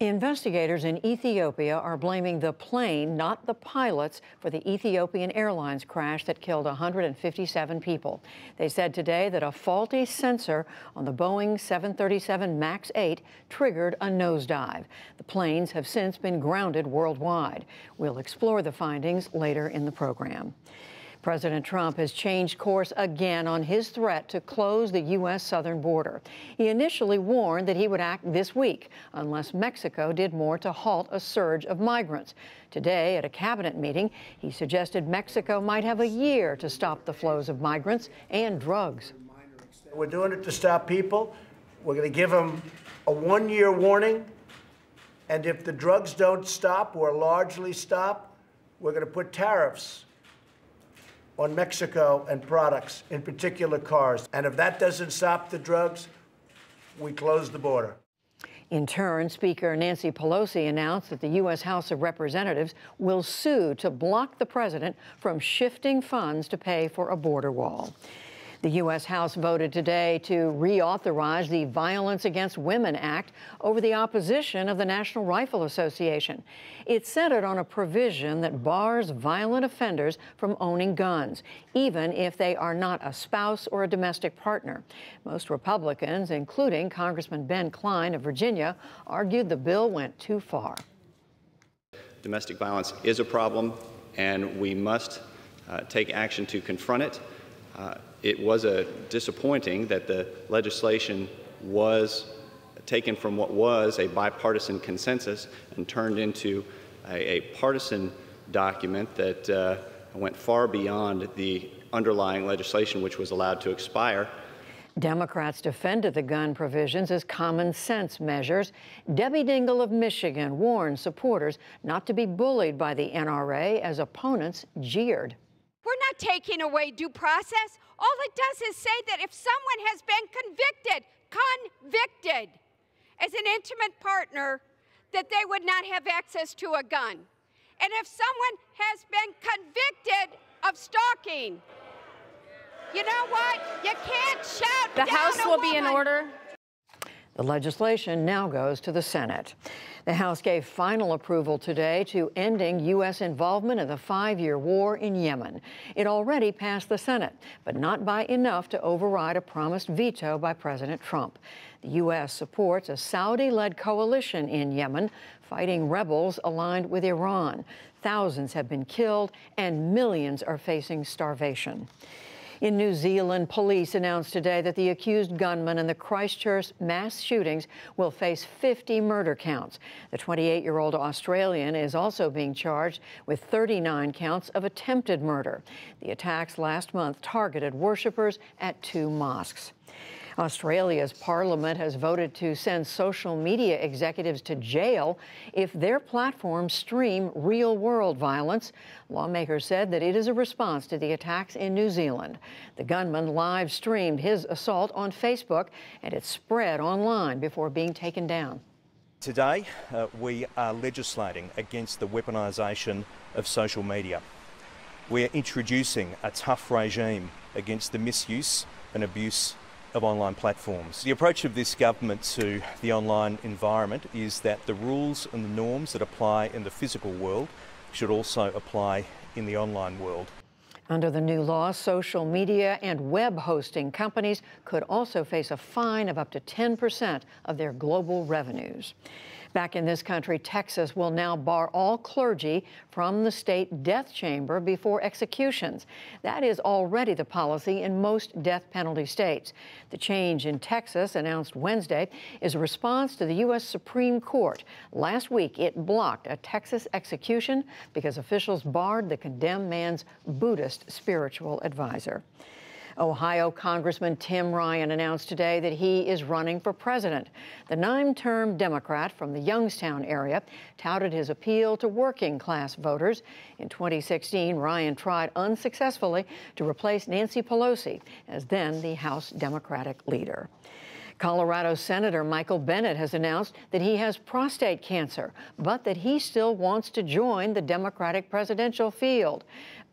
Investigators in Ethiopia are blaming the plane, not the pilots, for the Ethiopian Airlines crash that killed 157 people. They said today that a faulty sensor on the Boeing 737 MAX 8 triggered a nosedive. The planes have since been grounded worldwide. We'll explore the findings later in the program. President Trump has changed course again on his threat to close the U.S. southern border. He initially warned that he would act this week unless Mexico did more to halt a surge of migrants. Today, at a cabinet meeting, he suggested Mexico might have a year to stop the flows of migrants and drugs. We're doing it to stop people. We're going to give them a one-year warning. And if the drugs don't stop or largely stop, we're going to put tariffs on Mexico and products, in particular cars. And if that doesn't stop the drugs, we close the border. In turn, Speaker Nancy Pelosi announced that the U.S. House of Representatives will sue to block the president from shifting funds to pay for a border wall. The U.S. House voted today to reauthorize the Violence Against Women Act over the opposition of the National Rifle Association. It centered on a provision that bars violent offenders from owning guns, even if they are not a spouse or a domestic partner. Most Republicans, including Congressman Ben Cline of Virginia, argued the bill went too far. Domestic violence is a problem, and we must take action to confront it. It was disappointing that the legislation was taken from what was a bipartisan consensus and turned into a partisan document that went far beyond the underlying legislation, which was allowed to expire. Democrats defended the gun provisions as common sense measures. Debbie Dingell of Michigan warned supporters not to be bullied by the NRA as opponents jeered. We're not taking away due process. All it does is say that if someone has been convicted as an intimate partner, that they would not have access to a gun. And if someone has been convicted of stalking, you know what? You can't shout down a woman. The House will be in order. The legislation now goes to the Senate. The House gave final approval today to ending U.S. involvement in the 5-year war in Yemen. It already passed the Senate, but not by enough to override a promised veto by President Trump. The U.S. supports a Saudi-led coalition in Yemen fighting rebels aligned with Iran. Thousands have been killed and millions are facing starvation. In New Zealand, police announced today that the accused gunman in the Christchurch mass shootings will face 50 murder counts. The 28-year-old Australian is also being charged with 39 counts of attempted murder. The attacks last month targeted worshippers at 2 mosques. Australia's parliament has voted to send social media executives to jail if their platforms stream real-world violence. Lawmakers said that it is a response to the attacks in New Zealand. The gunman live-streamed his assault on Facebook, and it spread online before being taken down. Today, we are legislating against the weaponisation of social media. We are introducing a tough regime against the misuse and abuse of online platforms. The approach of this government to the online environment is that the rules and the norms that apply in the physical world should also apply in the online world. Under the new law, social media and web hosting companies could also face a fine of up to 10% of their global revenues. Back in this country, Texas will now bar all clergy from the state death chamber before executions. That is already the policy in most death penalty states. The change in Texas, announced Wednesday, is a response to the U.S. Supreme Court. Last week, it blocked a Texas execution because officials barred the condemned man's Buddhist spiritual advisor. Ohio Congressman Tim Ryan announced today that he is running for president. The 9-term Democrat from the Youngstown area touted his appeal to working-class voters. In 2016, Ryan tried unsuccessfully to replace Nancy Pelosi as then the House Democratic leader. Colorado Senator Michael Bennet has announced that he has prostate cancer, but that he still wants to join the Democratic presidential field.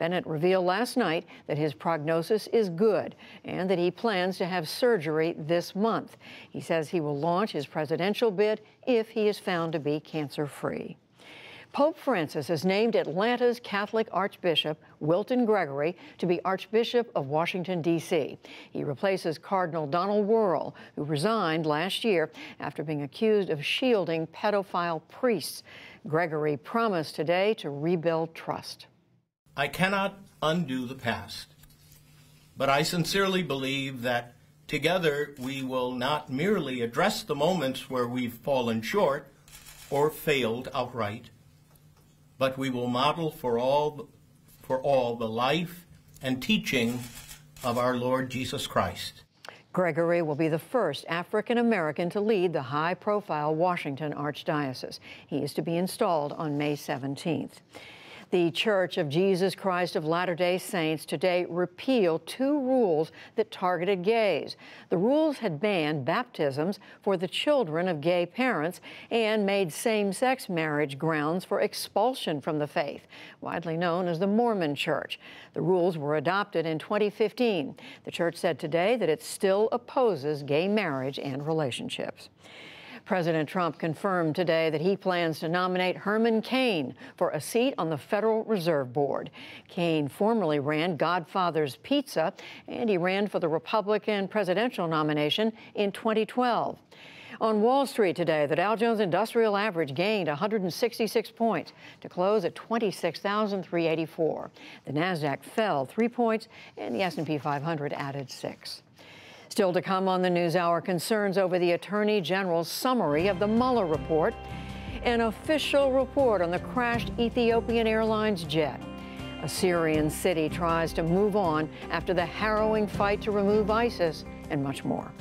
Bennett revealed last night that his prognosis is good and that he plans to have surgery this month. He says he will launch his presidential bid if he is found to be cancer-free. Pope Francis has named Atlanta's Catholic Archbishop Wilton Gregory to be Archbishop of Washington, D.C. He replaces Cardinal Donald Wuerl, who resigned last year after being accused of shielding pedophile priests. Gregory promised today to rebuild trust. I cannot undo the past, but I sincerely believe that together we will not merely address the moments where we've fallen short or failed outright, but we will model for all the life and teaching of our Lord Jesus Christ. Gregory will be the first African American to lead the high-profile Washington Archdiocese. He is to be installed on May 17th. The Church of Jesus Christ of Latter-day Saints today repealed 2 rules that targeted gays. The rules had banned baptisms for the children of gay parents and made same-sex marriage grounds for expulsion from the faith, widely known as the Mormon Church. The rules were adopted in 2015. The church said today that it still opposes gay marriage and relationships. President Trump confirmed today that he plans to nominate Herman Cain for a seat on the Federal Reserve Board. Cain formerly ran Godfather's Pizza, and he ran for the Republican presidential nomination in 2012. On Wall Street today, the Dow Jones Industrial Average gained 166 points to close at 26,384. The Nasdaq fell 3 points, and the S&P 500 added 6. Still to come on the NewsHour, concerns over the Attorney General's summary of the Mueller report, an official report on the crashed Ethiopian Airlines jet. A Syrian city tries to move on after the harrowing fight to remove ISIS, and much more.